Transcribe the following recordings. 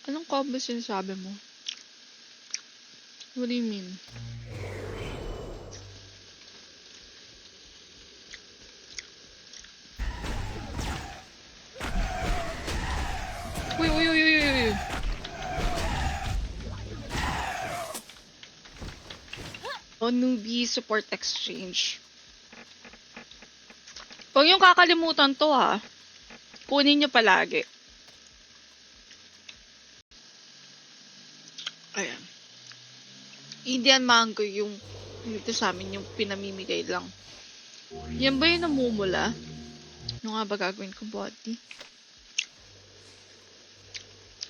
Anong combo sinasabi mo? What do you mean? Uy, uy, uy, uy, uy, uy. Oh, newbie support exchange. Huwag yung kakalimutan to ha. Kunin nyo palagi. Ayan. Indian mango yung dito sa amin yung pinamimigay lang. Yan ba yung namumula? Ano nga ba gagawin ko, body?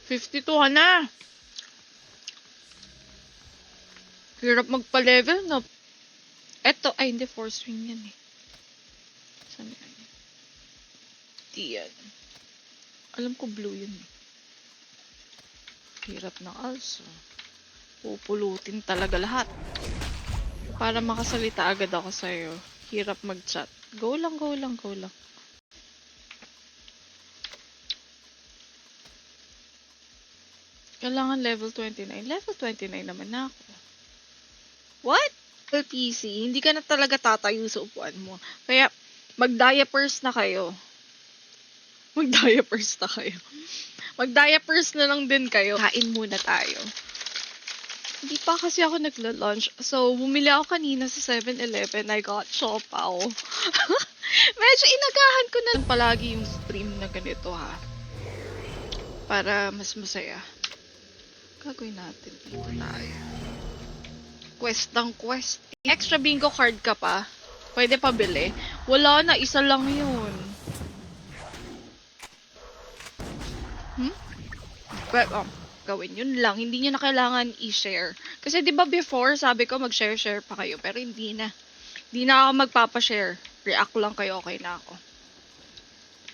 52 ka na! Hirap magpa-level, no? Eto, ay hindi, force ring yan eh. Saan yan? Di yan. Alam ko blue yun eh. Hirap ng also. Pupulutin talaga lahat. Para makasalita agad ako sa'yo. Hirap mag-chat. Go lang, go lang, go lang. Kailangan level 29. Level 29 naman na ako. What? PC, hindi ka na talaga tatayo sa upuan mo. Kaya, mag-diapers na kayo. Mag-diapers na kayo. Mag-diapers na lang din kayo. Kain muna tayo. Hindi pa kasi ako nagla-lunch. So, bumili ako kanina sa 7-Eleven. I got siopaw. Medyo inagahan ko na palagi yung stream na ganito ha. Para mas masaya. Gagawin natin dito tayo. Quest ng quest. Extra bingo card ka pa. Pwede pa bili. Wala na, isa lang yun. But, gawin yun lang. Hindi nyo na kailangan i-share. Kasi di ba before, sabi ko mag-share-share pa kayo. Pero hindi na. Hindi na ako magpapa-share. React lang kayo, okay na ako.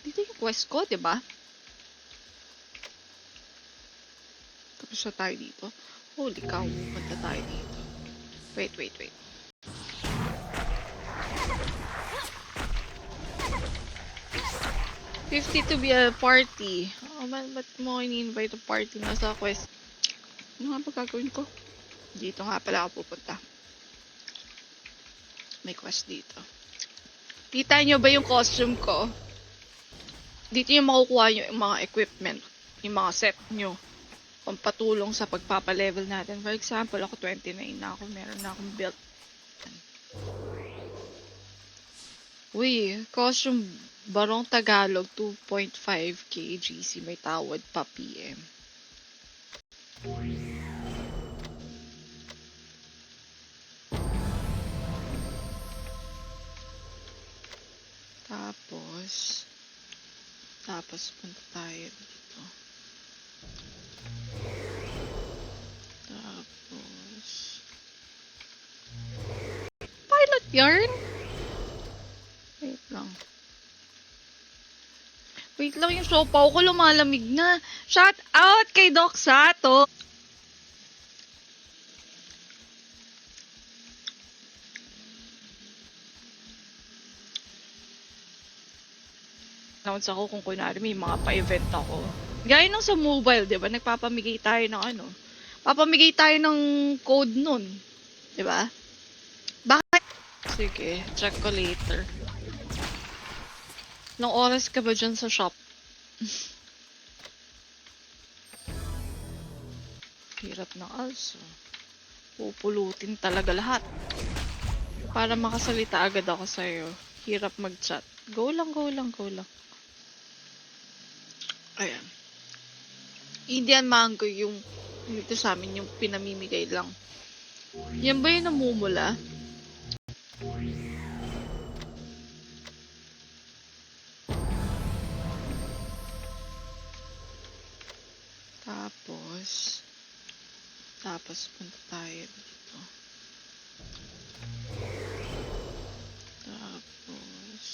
Dito yung quest ko, di ba? Tapos na tayo dito. Holy cow, punta tayo dito. Wait. 50 to be a party. Oh, ba't mo ini-invite to party na sa quest? Ano nga ba gagawin ko? Dito nga pala ako pupunta. May quest dito. Kita nyo ba yung costume ko? Dito yung makukuha nyo yung mga equipment. Yung mga set nyo. Pampatulong sa pagpapalevel natin. For example, ako 29 na ako. Meron na akong build. Uy, costume Barong Tagalog 2.5k GC may tawad pa PM. Tapos punta tayo dito. Tapos pilot yarn? Wait lang yung sopaw ko lumalamig na. Shout out kay Doc Sato. Announce ako kung kunwari may mga pa-event ako. Gaya nung sa mobile, di ba? Nagpapamigay tayo ng ano. Papamigay tayo ng code nun. Di ba? Bakit? Sige, check ko later. Nung oras ka ba dyan sa shop? Hirap ng also. Pupulutin talaga lahat. Para makasalita agad ako sa'yo. Hirap mag-chat. Go lang, go lang, go lang. Ayan. Indian mango yung dito sa amin yung pinamimigay lang. Yan ba yung namumula? Tapos punta tayo dito. Tapos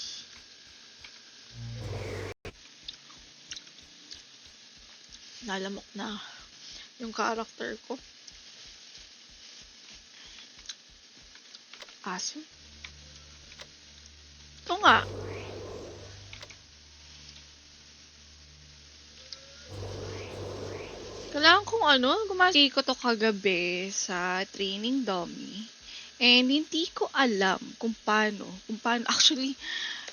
nalamok na yung character ko. Aso? Ito nga. Kailangan kong gumagay ko to kagabi sa training dummy. And hindi ko alam kung paano. Actually,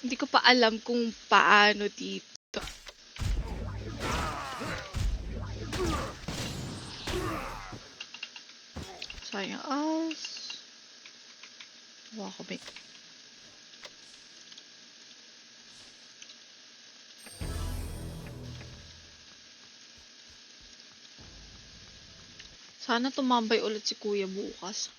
hindi ko pa alam kung paano dito. Sayang as. Wow, ko Sana tumambay ulit si Kuya bukas.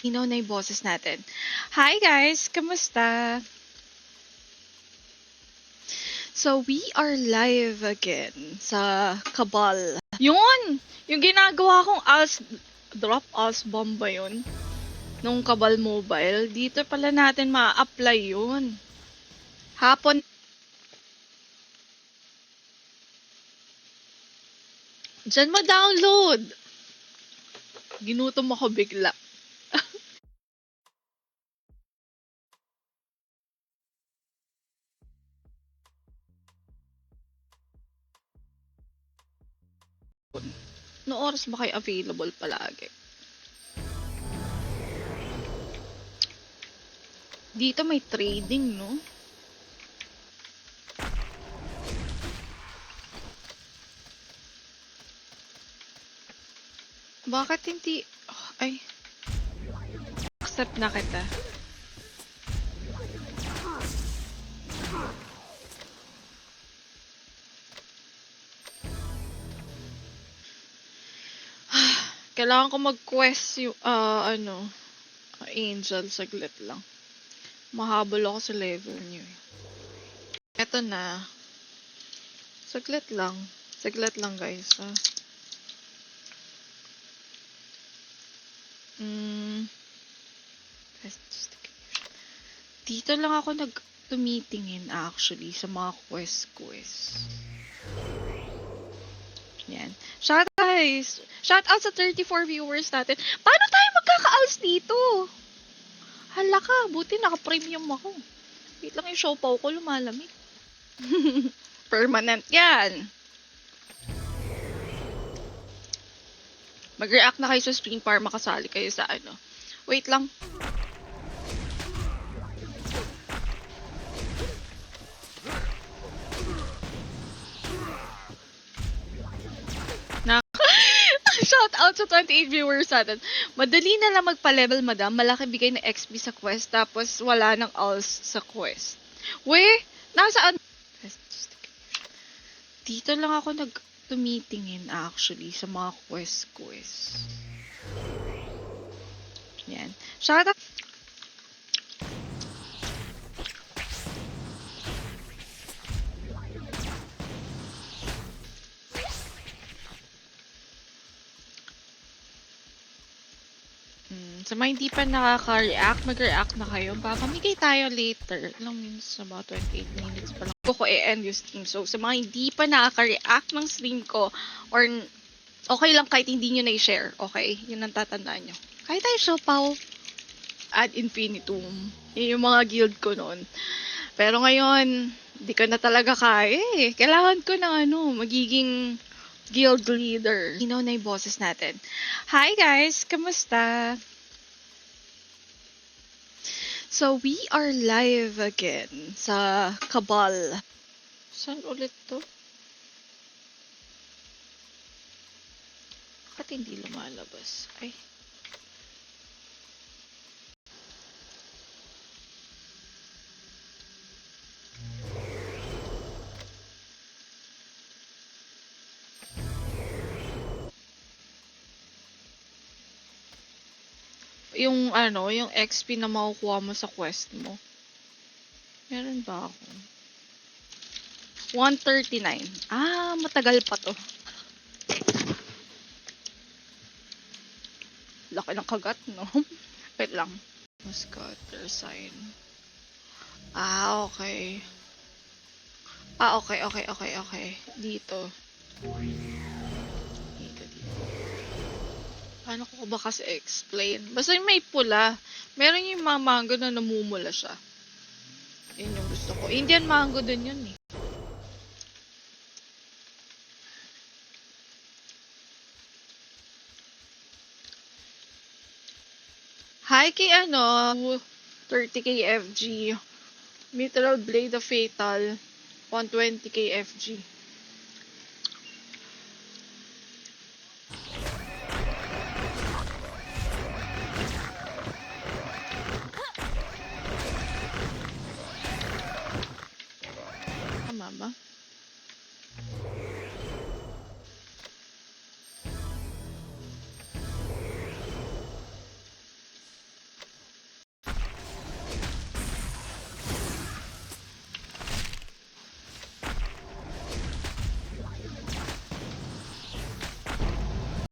Na yung boses natin. Hi guys! Kamusta? So, we are live again sa Kabal. Yun! Yung ginagawa kong drop as bomb ba yun? Nung Kabal Mobile. Dito pala natin ma-apply yun. Hapon. Diyan mo download. Ginutom ako bigla. No oras ba kayo available palagi? Dito may trading, no? Bakit hindi... ay. Accept na kita. Kailangan ko mag-quest yung, Angel, saglit lang. Mahabol ako sa level niyo. Eto na. Saglit lang. Saglit lang, guys. Dito lang ako tumitingin actually sa mga quest. Yan. Shout out sa 34 viewers natin. Paano tayo magkaka-alls dito? Hala ka, buti naka-premium ako. Wait lang yung siopaw ko, lumalamig. Permanent yan. Mag-react na kayo sa stream para makasali kayo sa Wait lang. Shout out sa 28 viewers natin. Madali na lang magpa-level, madam. Malaki bigay na XP sa quest, tapos wala nang alls sa quest. Nasaan? Dito lang ako tumitingin actually sa mga quest. Yan. Shout out. Sa mga hindi pa nakaka-react, mag-react na kayo. Papamigay tayo later. Ilang minutes? About 28 minutes pa lang. Ko i-end yung stream. So, sa mga hindi pa nakaka-react ng stream ko, or okay lang kahit hindi nyo na-share. Okay? Yun ang tatandaan nyo. Kahit tayo siopaw. Ad infinitum. Yun yung mga guild ko noon. Pero ngayon, di ko na talaga kaya eh. Kailangan ko ng magiging guild leader. Na yung boses natin. Hi guys! Kamusta? So, we are live again sa Kabal. Saan ulit to? Bakit hindi lumalabas? Ay. Yung yung XP na makukuha mo sa quest mo. Meron ba ako? 139. Matagal pa to. Laki ng kagat, no? Wait lang. Scatter sign. Okay. Okay. Dito. Paano ko ba kasi explain? Basta yung may pula. Meron yung mga mango na namumula siya. Yun yung gusto ko. Indian mango din yun eh. Hi kay 30k FG. Mitral Blade of Fatal, 120k FG.